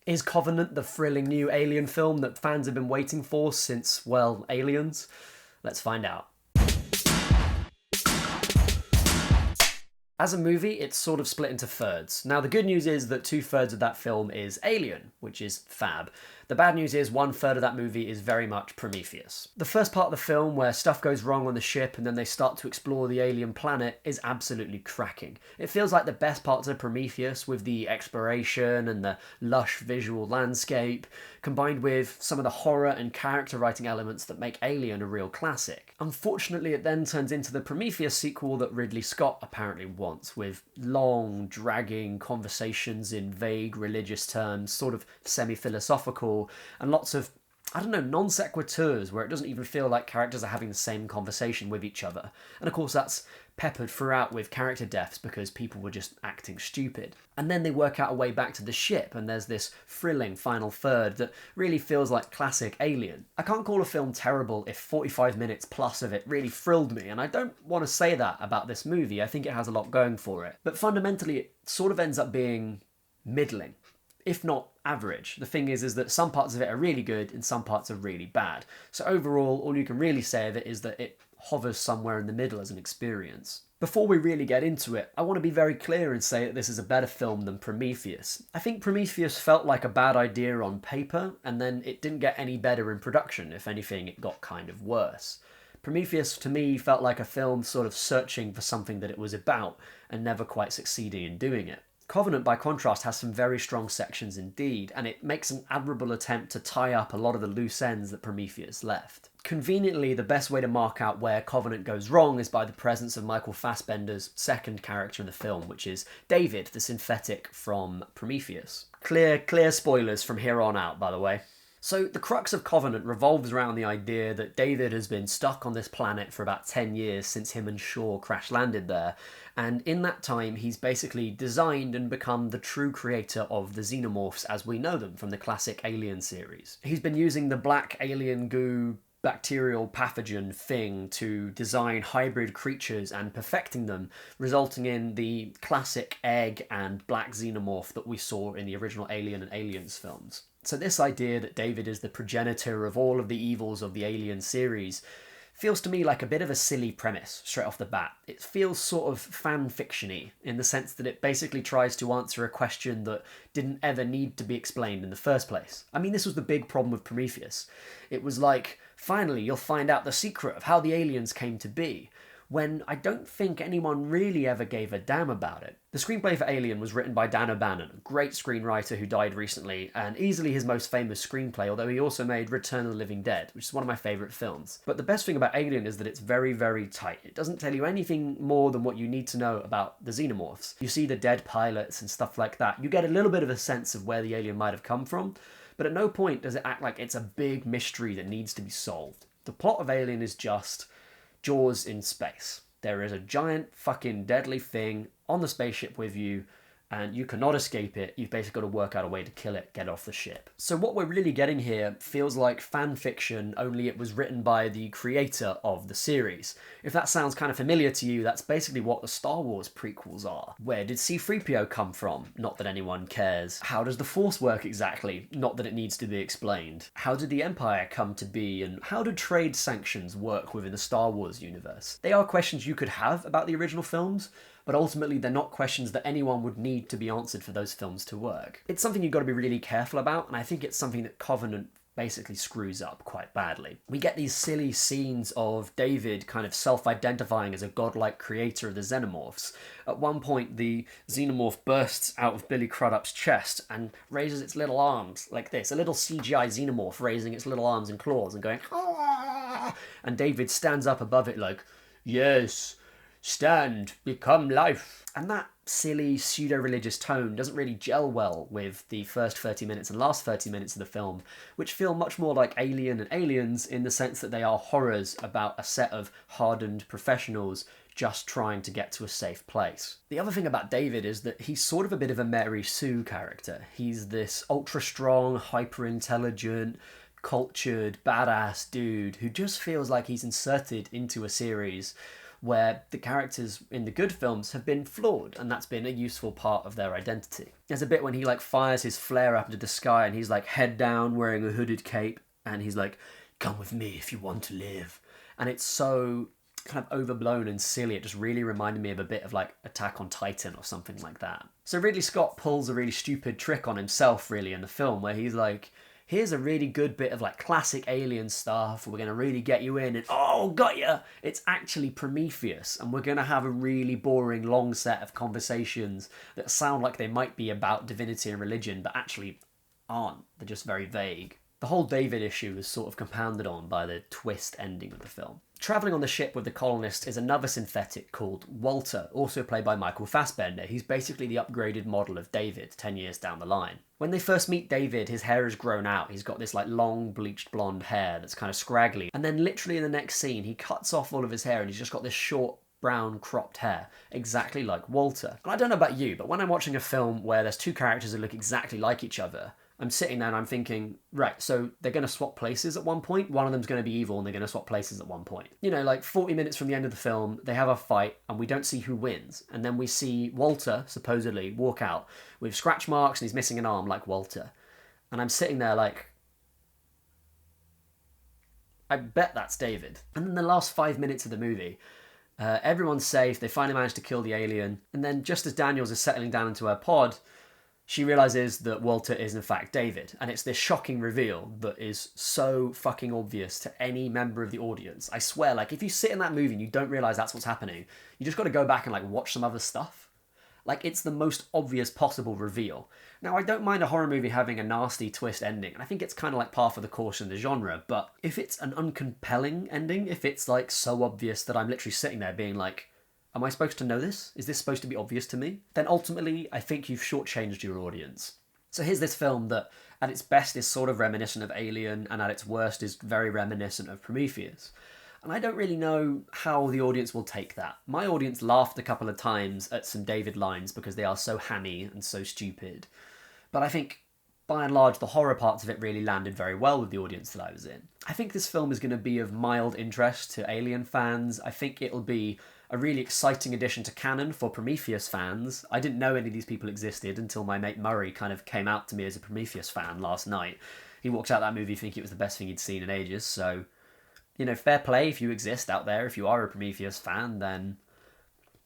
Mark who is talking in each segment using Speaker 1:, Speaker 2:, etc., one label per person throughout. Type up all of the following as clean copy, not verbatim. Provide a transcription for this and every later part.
Speaker 1: Is Covenant the thrilling new Alien film that fans have been waiting for since, well, Aliens? Let's find out. As a movie, it's sort of split into thirds. Now, the good news is that 2/3 of that film is Alien, which is fab. The bad news is 1/3 of that movie is very much Prometheus. The first part of the film, where stuff goes wrong on the ship and then they start to explore the alien planet, is absolutely cracking. It feels like the best parts of Prometheus, with the exploration and the lush visual landscape, combined with some of the horror and character writing elements that make Alien a real classic. Unfortunately, it then turns into the Prometheus sequel that Ridley Scott apparently wants, with long, dragging conversations in vague religious terms, sort of semi-philosophical, and lots of, I don't know, non sequiturs where it doesn't even feel like characters are having the same conversation with each other. And of course that's peppered throughout with character deaths because people were just acting stupid. And then they work out a way back to the ship and there's this thrilling final third that really feels like classic Alien. I can't call a film terrible if 45 minutes plus of it really thrilled me, and I don't want to say that about this movie. I think it has a lot going for it. But fundamentally it sort of ends up being middling, if not average. The thing is that some parts of it are really good and some parts are really bad. So overall, all you can really say of it is that it hovers somewhere in the middle as an experience. Before we really get into it, I want to be very clear and say that this is a better film than Prometheus. I think Prometheus felt like a bad idea on paper, and then it didn't get any better in production. If anything, it got kind of worse. Prometheus, to me, felt like a film sort of searching for something that it was about, and never quite succeeding in doing it. Covenant, by contrast, has some very strong sections indeed, and it makes an admirable attempt to tie up a lot of the loose ends that Prometheus left. Conveniently, the best way to mark out where Covenant goes wrong is by the presence of Michael Fassbender's second character in the film, which is David, the synthetic from Prometheus. Clear spoilers from here on out, by the way. So the crux of Covenant revolves around the idea that David has been stuck on this planet for about 10 years since him and Shaw crash landed there, and in that time he's basically designed and become the true creator of the xenomorphs as we know them from the classic Alien series. He's been using the black alien goo bacterial pathogen thing to design hybrid creatures and perfecting them, resulting in the classic egg and black xenomorph that we saw in the original Alien and Aliens films. So this idea that David is the progenitor of all of the evils of the Alien series feels to me like a bit of a silly premise straight off the bat. It feels sort of fan fiction-y in the sense that it basically tries to answer a question that didn't ever need to be explained in the first place. I mean, this was the big problem with Prometheus. It was like, finally you'll find out the secret of how the aliens came to be, when I don't think anyone really ever gave a damn about it. The screenplay for Alien was written by Dan O'Bannon, a great screenwriter who died recently, and easily his most famous screenplay, although he also made Return of the Living Dead, which is one of my favourite films. But the best thing about Alien is that it's very, very tight. It doesn't tell you anything more than what you need to know about the xenomorphs. You see the dead pilots and stuff like that. You get a little bit of a sense of where the alien might have come from, but at no point does it act like it's a big mystery that needs to be solved. The plot of Alien is just Jaws in space. There is a giant fucking deadly thing on the spaceship with you, and you cannot escape it. You've basically got to work out a way to kill it, get off the ship. So what we're really getting here feels like fan fiction, only it was written by the creator of the series. If that sounds kind of familiar to you, that's basically what the Star Wars prequels are. Where did C-3PO come from? Not that anyone cares. How does the Force work exactly? Not that it needs to be explained. How did the Empire come to be, and how do trade sanctions work within the Star Wars universe? They are questions you could have about the original films, but ultimately they're not questions that anyone would need to be answered for those films to work. It's something you've got to be really careful about, and I think it's something that Covenant basically screws up quite badly. We get these silly scenes of David kind of self-identifying as a godlike creator of the xenomorphs. At one point, the xenomorph bursts out of Billy Crudup's chest and raises its little arms like this, a little CGI xenomorph raising its little arms and claws and going, "Ah!" And David stands up above it like, "Yes, stand, become life." And that silly pseudo-religious tone doesn't really gel well with the first 30 minutes and last 30 minutes of the film, which feel much more like Alien and Aliens in the sense that they are horrors about a set of hardened professionals just trying to get to a safe place. The other thing about David is that he's sort of a bit of a Mary Sue character. He's this ultra-strong, hyper-intelligent, cultured, badass dude who just feels like he's inserted into a series where the characters in the good films have been flawed, and that's been a useful part of their identity. There's a bit when he like fires his flare up into the sky and he's like head down wearing a hooded cape and he's like, "Come with me if you want to live." And it's so kind of overblown and silly. It just really reminded me of a bit of like Attack on Titan or something like that. So Ridley Scott pulls a really stupid trick on himself really in the film where he's like, here's a really good bit of like classic Alien stuff. We're going to really get you in and oh, got ya. It's actually Prometheus and we're going to have a really boring long set of conversations that sound like they might be about divinity and religion but actually aren't. They're just very vague. The whole David issue is sort of compounded on by the twist ending of the film. Travelling on the ship with the colonist is another synthetic called Walter, also played by Michael Fassbender. He's basically the upgraded model of David 10 years down the line. When they first meet David, his hair has grown out. He's got this like long bleached blonde hair that's kind of scraggly. And then literally in the next scene, he cuts off all of his hair and he's just got this short brown cropped hair, exactly like Walter. And I don't know about you, but when I'm watching a film where there's two characters that look exactly like each other, I'm sitting there and I'm thinking, right, so they're going to swap places at one point. One of them's going to be evil and they're going to swap places at one point. You know, like 40 minutes from the end of the film, they have a fight and we don't see who wins. And then we see Walter, supposedly, walk out with scratch marks and he's missing an arm like Walter. And I'm sitting there like, I bet that's David. And then the last 5 minutes of the movie, everyone's safe. They finally manage to kill the alien. And then just as Daniels is settling down into her pod, she realises that Walter is in fact David, and it's this shocking reveal that is so fucking obvious to any member of the audience. I swear, like, if you sit in that movie and you don't realise that's what's happening, you just got to go back and, like, watch some other stuff. Like, it's the most obvious possible reveal. Now, I don't mind a horror movie having a nasty twist ending, and I think it's kind of like par for the course in the genre, but if it's an uncompelling ending, if it's, like, so obvious that I'm literally sitting there being like, am I supposed to know this? Is this supposed to be obvious to me? Then ultimately, I think you've shortchanged your audience. So here's this film that, at its best, is sort of reminiscent of Alien, and at its worst is very reminiscent of Prometheus. And I don't really know how the audience will take that. My audience laughed a couple of times at some David lines because they are so hammy and so stupid. But I think, by and large, the horror parts of it really landed very well with the audience that I was in. I think this film is going to be of mild interest to Alien fans. I think it'll be a really exciting addition to canon for Prometheus fans. I didn't know any of these people existed until my mate Murray kind of came out to me as a Prometheus fan last night. He walked out that movie thinking it was the best thing he'd seen in ages, so, you know, fair play if you exist out there. If you are a Prometheus fan, then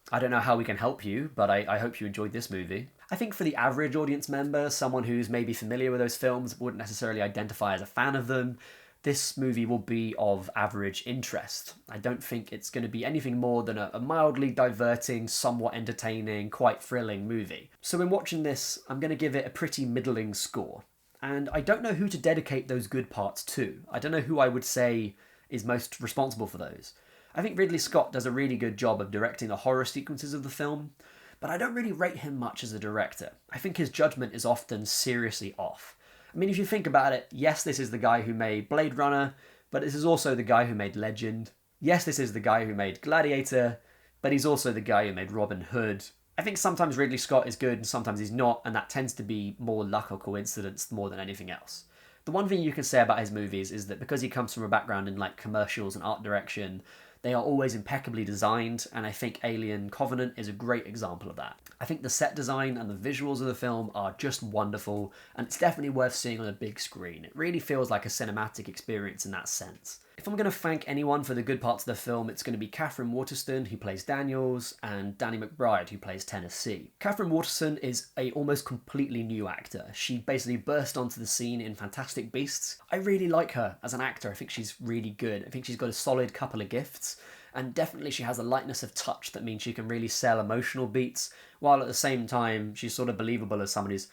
Speaker 1: I don't know how we can help you, but I hope you enjoyed this movie. I think for the average audience member, someone who's maybe familiar with those films but wouldn't necessarily identify as a fan of them, this movie will be of average interest. I don't think it's going to be anything more than a mildly diverting, somewhat entertaining, quite thrilling movie. So in watching this, I'm going to give it a pretty middling score. And I don't know who to dedicate those good parts to. I don't know who I would say is most responsible for those. I think Ridley Scott does a really good job of directing the horror sequences of the film, but I don't really rate him much as a director. I think his judgment is often seriously off. I mean, if you think about it, yes, this is the guy who made Blade Runner, but this is also the guy who made Legend. Yes, this is the guy who made Gladiator, but he's also the guy who made Robin Hood. I think sometimes Ridley Scott is good and sometimes he's not, and that tends to be more luck or coincidence more than anything else. The one thing you can say about his movies is that because he comes from a background in like commercials and art direction, they are always impeccably designed, and I think Alien Covenant is a great example of that. I think the set design and the visuals of the film are just wonderful, and it's definitely worth seeing on a big screen. It really feels like a cinematic experience in that sense. If I'm going to thank anyone for the good parts of the film, it's going to be Katherine Waterston, who plays Daniels, and Danny McBride, who plays Tennessee. Katherine Waterston is a almost completely new actor. She basically burst onto the scene in Fantastic Beasts. I really like her as an actor. I think she's really good. I think she's got a solid couple of gifts, and definitely she has a lightness of touch that means she can really sell emotional beats, while at the same time she's sort of believable as someone who's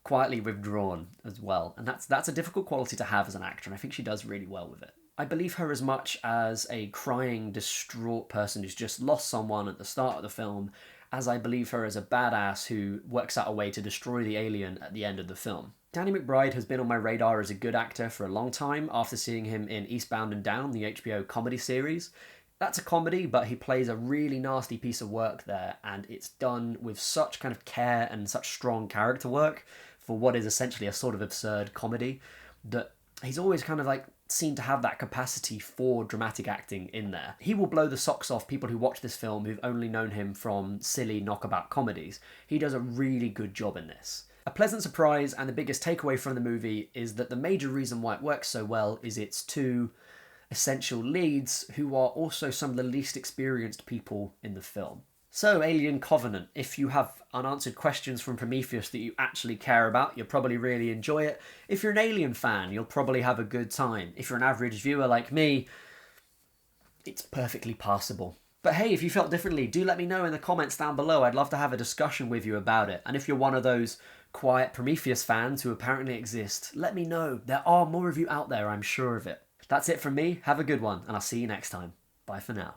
Speaker 1: quietly withdrawn as well. And that's a difficult quality to have as an actor, and I think she does really well with it. I believe her as much as a crying, distraught person who's just lost someone at the start of the film, as I believe her as a badass who works out a way to destroy the alien at the end of the film. Danny McBride has been on my radar as a good actor for a long time after seeing him in Eastbound and Down, the HBO comedy series. That's a comedy, but he plays a really nasty piece of work there, and it's done with such kind of care and such strong character work for what is essentially a sort of absurd comedy that he's always kind of like seen to have that capacity for dramatic acting in there. He will blow the socks off people who watch this film who've only known him from silly knockabout comedies. He does a really good job in this. A pleasant surprise and the biggest takeaway from the movie is that the major reason why it works so well is its two essential leads who are also some of the least experienced people in the film. So, Alien Covenant, if you have unanswered questions from Prometheus that you actually care about, you'll probably really enjoy it. If you're an Alien fan, you'll probably have a good time. If you're an average viewer like me, it's perfectly passable. But hey, if you felt differently, do let me know in the comments down below. I'd love to have a discussion with you about it. And if you're one of those quiet Prometheus fans who apparently exist, let me know. There are more of you out there, I'm sure of it. That's it from me. Have a good one, and I'll see you next time. Bye for now.